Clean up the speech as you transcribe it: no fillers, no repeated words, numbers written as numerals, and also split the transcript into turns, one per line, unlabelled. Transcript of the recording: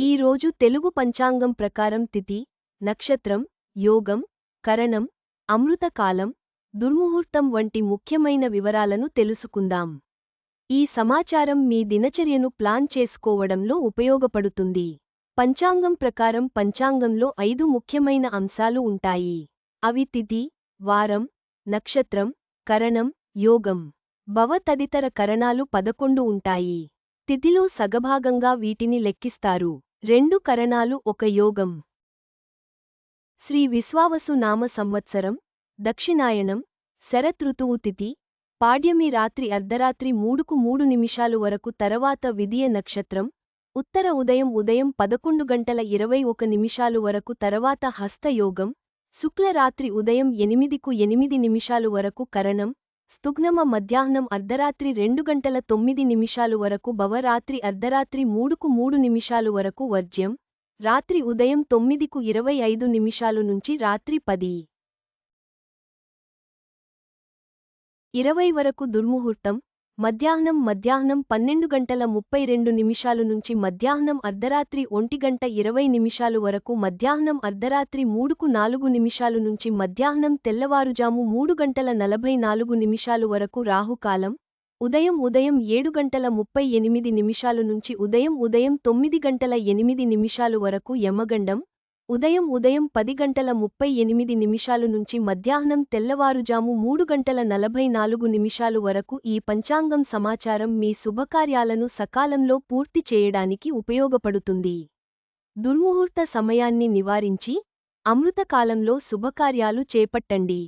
ఈ రోజు తెలుగు పంచాంగం ప్రకారం తిథి, నక్షత్రం, యోగం, కరణం, అమృతకాలం, దుర్ముహూర్తం వంటి ముఖ్యమైన వివరాలను తెలుసుకుందాం. ఈ సమాచారం మీ దినచర్యను ప్లాన్ చేసుకోవడంలో ఉపయోగపడుతుంది. పంచాంగం ప్రకారం పంచాంగంలో 5 ముఖ్యమైన అంశాలు ఉంటాయి. అవి తిథి, వారం, నక్షత్రం, కరణం, యోగం, భవ తదితర కరణాలు 11 ఉంటాయి. తిథిలో సగభాగంగా వీటిని లెక్కిస్తారు. 2 కరణాలు ఒక యోగం. శ్రీ విశ్వావసు నామ సంవత్సరం, దక్షిణాయనం, శరత్ ఋతువు తిథి, పాడ్యమి రాత్రి అర్ధరాత్రి 3:03 వరకు తర్వాత విదియ నక్షత్రం, ఉత్తర ఉదయం 11:21 వరకు తర్వాత హస్త యోగం, శుక్ల రాత్రి ఉదయం 8:08 వరకు కరణం, స్తుగ్నమ మధ్యాహ్నం అర్ధరాత్రి 2:09 వరకు భవ రాత్రి అర్ధరాత్రి 3:03 వరకు వర్జ్యం, రాత్రి ఉదయం 9:25 నుంచి రాత్రి 10:20 వరకు దుర్ముహూర్తం, మధ్యాహ్నం 12:32 నుంచి మధ్యాహ్నం అర్ధరాత్రి 1:20 వరకు మధ్యాహ్నం అర్ధరాత్రి 3:04 నుంచి మధ్యాహ్నం తెల్లవారుజాము 3:44 వరకు రాహుకాలం, ఉదయం 7:38 నుంచి ఉదయం 9:08 వరకు యమగండం, ఉదయం 10:38 నుంచి మధ్యాహ్నం తెల్లవారుజాము 3:44 వరకు. ఈ పంచాంగం సమాచారం మీ శుభకార్యాలను సకాలంలో పూర్తి చేయడానికి ఉపయోగపడుతుంది. దుర్ముహూర్త సమయాన్ని నివారించి అమృతకాలంలో శుభకార్యాలు చేపట్టండి.